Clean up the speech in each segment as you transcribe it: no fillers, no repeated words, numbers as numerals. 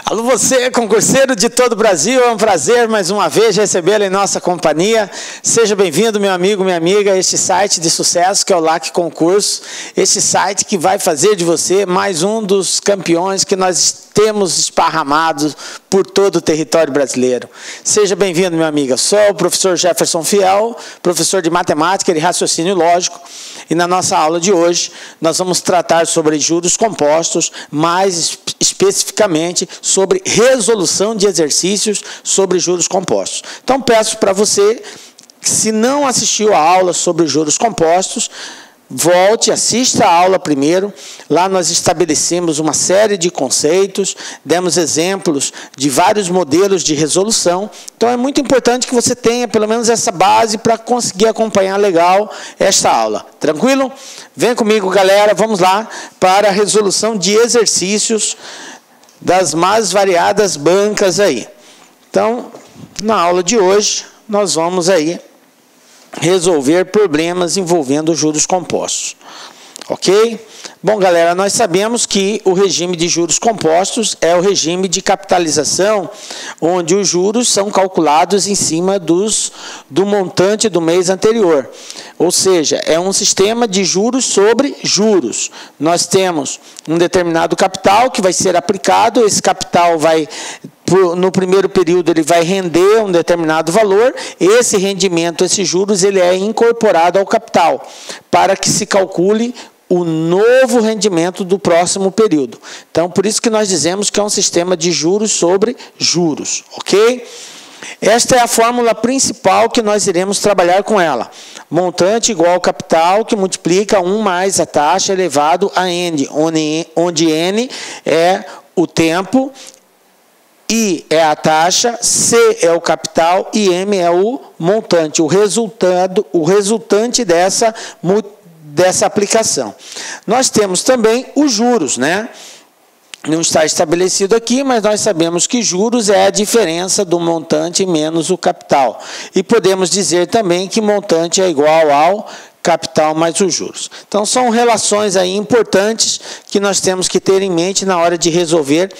Alô você, concurseiro de todo o Brasil, é um prazer mais uma vez recebê-lo em nossa companhia. Seja bem-vindo, meu amigo, minha amiga, a este site de sucesso que é o LAC Concurso. Este site que vai fazer de você mais um dos campeões que nós temos esparramados por todo o território brasileiro. Seja bem-vindo, minha amiga. Sou o professor Jefferson Fiel, professor de matemática e raciocínio lógico. E na nossa aula de hoje, nós vamos tratar sobre juros compostos, mais especificamente sobre resolução de exercícios sobre juros compostos. Então, peço para você, que se não assistiu a aula sobre juros compostos, volte, assista a aula primeiro. Lá nós estabelecemos uma série de conceitos, demos exemplos de vários modelos de resolução. Então é muito importante que você tenha pelo menos essa base para conseguir acompanhar legal esta aula. Tranquilo? Vem comigo, galera, vamos lá para a resolução de exercícios das mais variadas bancas aí. Então, na aula de hoje, nós vamos aí resolver problemas envolvendo juros compostos. Ok? Bom, galera, nós sabemos que o regime de juros compostos é o regime de capitalização, onde os juros são calculados em cima do montante do mês anterior. Ou seja, é um sistema de juros sobre juros. Nós temos um determinado capital que vai ser aplicado, esse capital vai... No primeiro período ele vai render um determinado valor, esse rendimento, esses juros, ele é incorporado ao capital, para que se calcule o novo rendimento do próximo período. Então, por isso que nós dizemos que é um sistema de juros sobre juros, ok? Esta é a fórmula principal que nós iremos trabalhar com ela. Montante igual ao capital, que multiplica 1 mais a taxa elevado a N, onde N é o tempo, I é a taxa, C é o capital e M é o montante, o resultante dessa aplicação. Nós temos também os juros, né? Não está estabelecido aqui, mas nós sabemos que juros é a diferença do montante menos o capital. E podemos dizer também que montante é igual ao capital mais os juros. Então, são relações aí importantes que nós temos que ter em mente na hora de resolver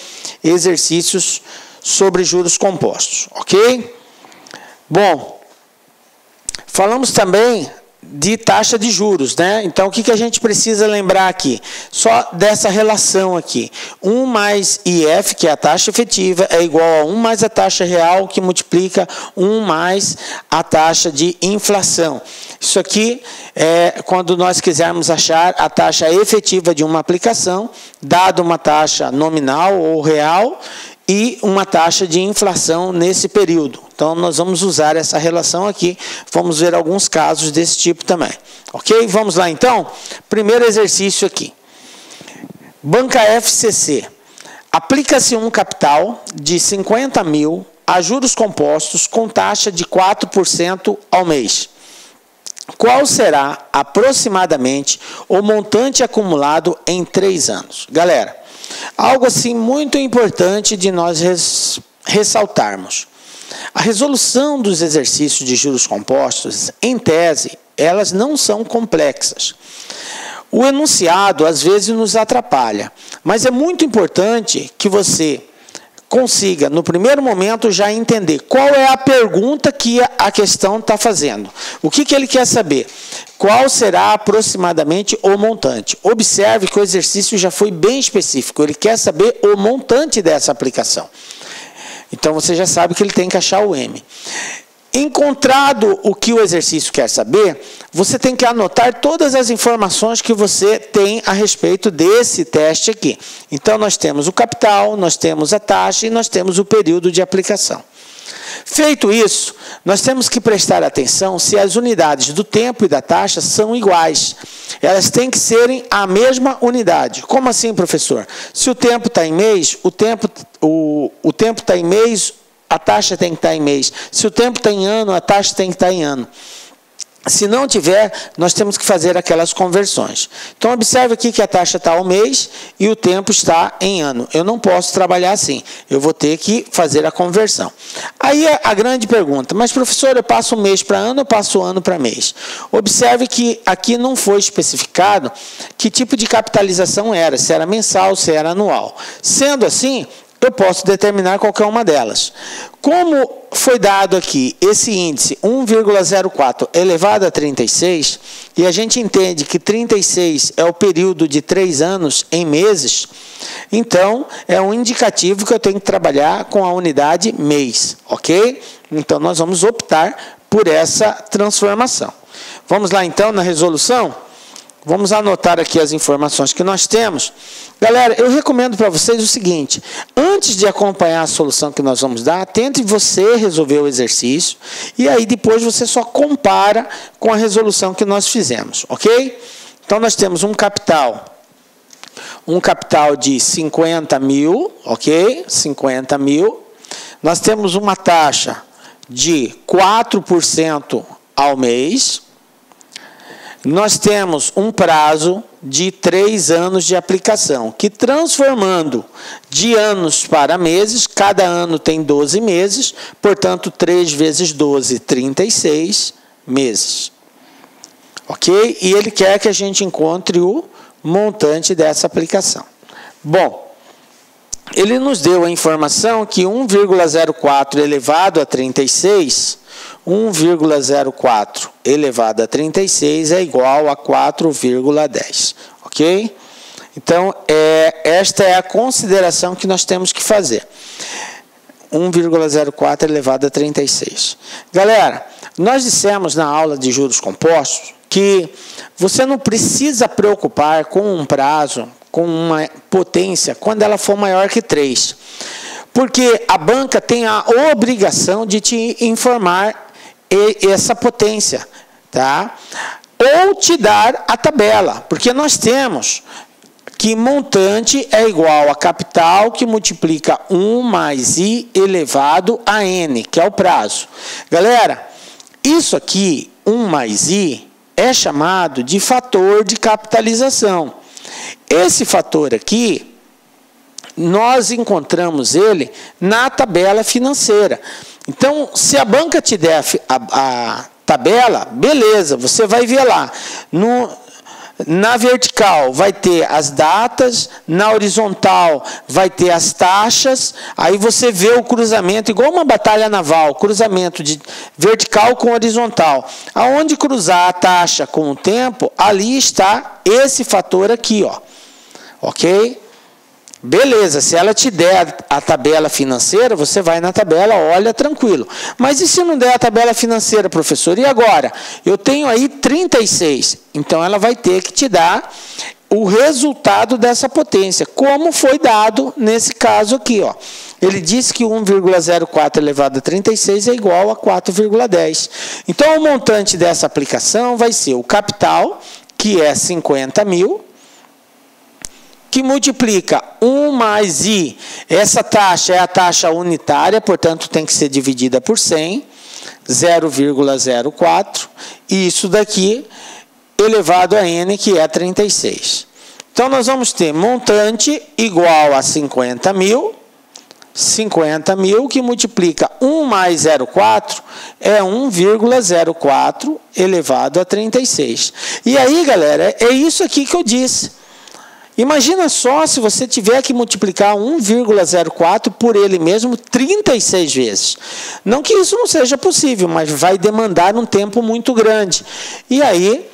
exercícios sobre juros compostos, ok? Bom, falamos também de taxa de juros, né? Então, o que a gente precisa lembrar aqui? Só dessa relação aqui. 1 mais IF, que é a taxa efetiva, é igual a 1 mais a taxa real, que multiplica 1 mais a taxa de inflação. Isso aqui é quando nós quisermos achar a taxa efetiva de uma aplicação, dado uma taxa nominal ou real, e uma taxa de inflação nesse período. Então, nós vamos usar essa relação aqui. Vamos ver alguns casos desse tipo também. Ok? Vamos lá, então. Primeiro exercício aqui. Banca FCC. Aplica-se um capital de 50 mil a juros compostos com taxa de 4% ao mês. Qual será, aproximadamente, o montante acumulado em 3 anos? Galera, algo assim muito importante de nós ressaltarmos. A resolução dos exercícios de juros compostos, em tese, elas não são complexas. O enunciado, às vezes, nos atrapalha, mas é muito importante que você consiga, no primeiro momento, já entender qual é a pergunta que a questão está fazendo. O que ele quer saber? Qual será aproximadamente o montante? Observe que o exercício já foi bem específico. Ele quer saber o montante dessa aplicação. Então, você já sabe que ele tem que achar o M. Encontrado o que o exercício quer saber, você tem que anotar todas as informações que você tem a respeito desse teste aqui. Então, nós temos o capital, nós temos a taxa e nós temos o período de aplicação. Feito isso, nós temos que prestar atenção se as unidades do tempo e da taxa são iguais. Elas têm que serem a mesma unidade. Como assim, professor? Se o tempo está em mês, o tempo está em mês, a taxa tem que estar em mês. Se o tempo está em ano, a taxa tem que estar em ano. Se não tiver, nós temos que fazer aquelas conversões. Então, observe aqui que a taxa está ao mês e o tempo está em ano. Eu não posso trabalhar assim. Eu vou ter que fazer a conversão. Aí a grande pergunta, mas professor, eu passo um mês para ano, eu passo ano para mês. Observe que aqui não foi especificado que tipo de capitalização era, se era mensal, se era anual. Sendo assim, eu posso determinar qualquer uma delas. Como foi dado aqui esse índice 1,04 elevado a 36, e a gente entende que 36 é o período de 3 anos em meses, então é um indicativo que eu tenho que trabalhar com a unidade mês, ok? Então nós vamos optar por essa transformação. Vamos lá então na resolução? Vamos anotar aqui as informações que nós temos. Galera, eu recomendo para vocês o seguinte: antes de acompanhar a solução que nós vamos dar, tente você resolver o exercício e aí depois você só compara com a resolução que nós fizemos, ok? Então nós temos um capital de 50 mil, ok? 50 mil. Nós temos uma taxa de 4% ao mês. Nós temos um prazo de 3 anos de aplicação, que transformando de anos para meses, cada ano tem 12 meses, portanto, 3 vezes 12, 36 meses. Ok? E ele quer que a gente encontre o montante dessa aplicação. Bom, ele nos deu a informação que 1,04 elevado a 36... 1,04 elevado a 36 é igual a 4,10, ok? Então, esta é a consideração que nós temos que fazer. 1,04 elevado a 36. Galera, nós dissemos na aula de juros compostos que você não precisa preocupar com um prazo, com uma potência, quando ela for maior que 3. Porque a banca tem a obrigação de te informar essa potência, tá? Ou te dar a tabela, porque nós temos que montante é igual a capital que multiplica 1 mais I elevado a N, que é o prazo. Galera, isso aqui, 1 mais I, é chamado de fator de capitalização. Esse fator aqui, nós encontramos ele na tabela financeira. Então, se a banca te der a tabela, beleza, você vai ver lá. Na vertical vai ter as datas, na horizontal vai ter as taxas, aí você vê o cruzamento, igual uma batalha naval, cruzamento de vertical com horizontal. Aonde cruzar a taxa com o tempo, ali está esse fator aqui, ó. Ok? Beleza, se ela te der a tabela financeira, você vai na tabela, olha tranquilo. Mas e se não der a tabela financeira, professor? E agora? Eu tenho aí 36. Então, ela vai ter que te dar o resultado dessa potência, como foi dado nesse caso aqui, ó. Ele disse que 1,04 elevado a 36 é igual a 4,10. Então, o montante dessa aplicação vai ser o capital, que é 50 mil, que multiplica 1 mais I, essa taxa é a taxa unitária, portanto, tem que ser dividida por 100, 0,04, e isso daqui elevado a N, que é 36. Então, nós vamos ter montante igual a 50 mil, que multiplica 1 mais 0,4 é 1,04 elevado a 36. E aí, galera, é isso aqui que eu disse. Imagina só se você tiver que multiplicar 1,04 por ele mesmo 36 vezes. Não que isso não seja possível, mas vai demandar um tempo muito grande. E aí,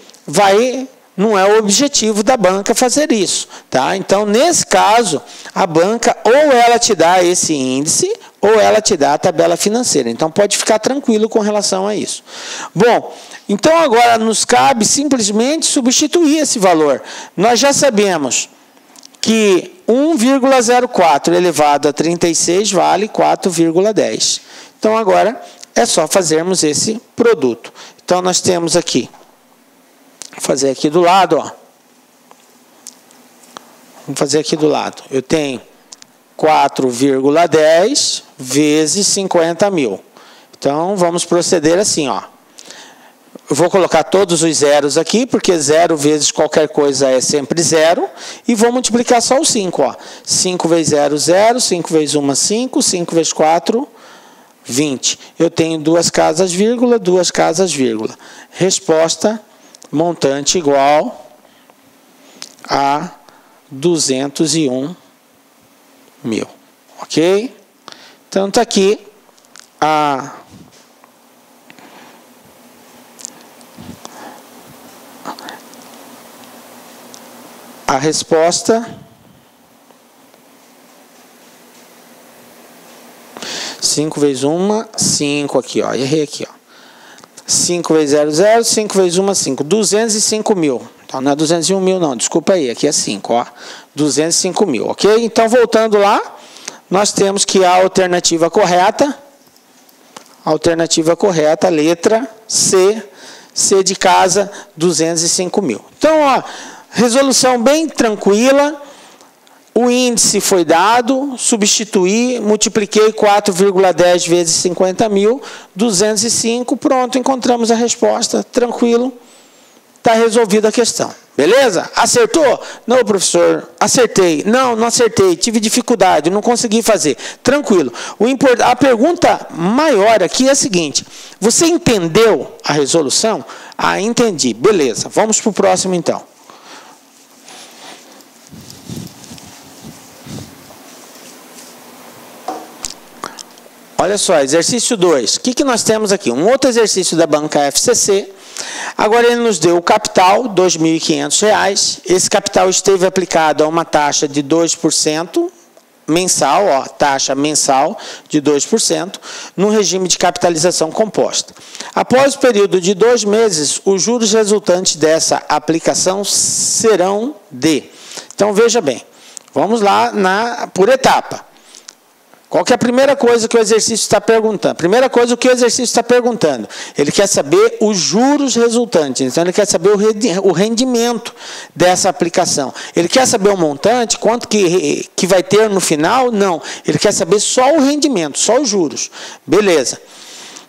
não é o objetivo da banca fazer isso, tá? Então, nesse caso, a banca ou ela te dá esse índice ou ela te dá a tabela financeira. Então, pode ficar tranquilo com relação a isso. Bom, então agora nos cabe simplesmente substituir esse valor. Nós já sabemos que 1,04 elevado a 36 vale 4,10. Então, agora é só fazermos esse produto. Então, nós temos aqui, vou fazer aqui do lado, ó. Vamos fazer aqui do lado. Eu tenho 4,10 vezes 50 mil. Então, vamos proceder assim, ó. Eu vou colocar todos os zeros aqui, porque 0 vezes qualquer coisa é sempre 0. E vou multiplicar só o 5, ó. 5 vezes 0, 0. 5 vezes 1, 5. 5 vezes 4, 20. Eu tenho 2 casas, vírgula, 2 casas, vírgula. Resposta, montante igual a 201 mil. ok? Então está aqui a resposta. 5 vezes 1, 5 aqui, ó. Errei aqui, ó. 5 vezes 0, 0. 5 vezes 1, 5. 205 mil. Então, não é 201 mil, não. Desculpa aí. Aqui é 5, ó. 205 mil, ok? Então, voltando lá, nós temos que a alternativa correta, letra C, C de casa, 205 mil. Então, ó, resolução bem tranquila. O índice foi dado, substituí, multipliquei 4,10 vezes 50 mil, 205, pronto, encontramos a resposta, tranquilo, está resolvida a questão. Beleza? Acertou? Não, professor, acertei. Não, não acertei, tive dificuldade, não consegui fazer. Tranquilo. A pergunta maior aqui é a seguinte, você entendeu a resolução? Ah, entendi, beleza, vamos para o próximo então. Olha só, exercício 2. O que nós temos aqui? Um outro exercício da banca FCC. Agora ele nos deu o capital, R$ 2.500. Esse capital esteve aplicado a uma taxa de 2% mensal, ó, taxa mensal de 2%, no regime de capitalização composta. Após o período de 2 meses, os juros resultantes dessa aplicação serão de... Então, veja bem, vamos lá por etapa. Qual que é a primeira coisa que o exercício está perguntando? Primeira coisa, o que o exercício está perguntando? Ele quer saber os juros resultantes. Então, ele quer saber o rendimento dessa aplicação. Ele quer saber o montante, quanto que vai ter no final? Não. Ele quer saber só o rendimento, só os juros. Beleza.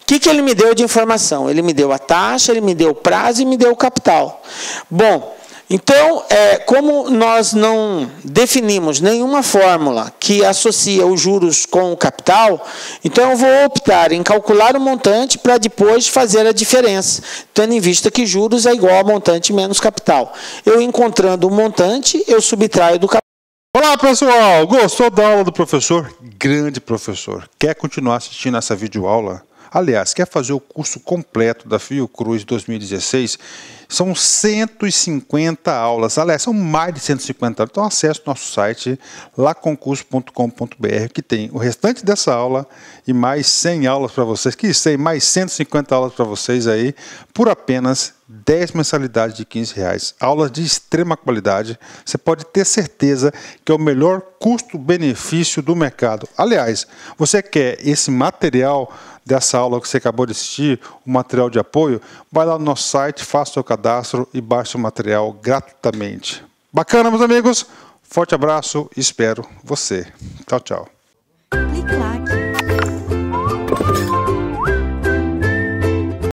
O que ele me deu de informação? Ele me deu a taxa, ele me deu o prazo e me deu o capital. Bom... Então, como nós não definimos nenhuma fórmula que associa os juros com o capital, então eu vou optar em calcular o montante para depois fazer a diferença, tendo em vista que juros é igual a montante menos capital. Eu encontrando o montante, eu subtraio do capital. Olá, pessoal! Gostou da aula do professor? Grande professor! Quer continuar assistindo essa videoaula? Aliás, quer fazer o curso completo da Fiocruz 2016? São 150 aulas. Aliás, são mais de 150 aulas. Então, acesse o nosso site, laconcurso.com.br, que tem o restante dessa aula e mais 100 aulas para vocês. Que 100, mais 150 aulas para vocês aí, por apenas 10 mensalidades de R$15. Aulas de extrema qualidade. Você pode ter certeza que é o melhor custo-benefício do mercado. Aliás, você quer esse material dessa aula que você acabou de assistir, o material de apoio, vai lá no nosso site, faça o seu cadastro e baixe o material gratuitamente. Bacana, meus amigos? Forte abraço e espero você. Tchau, tchau.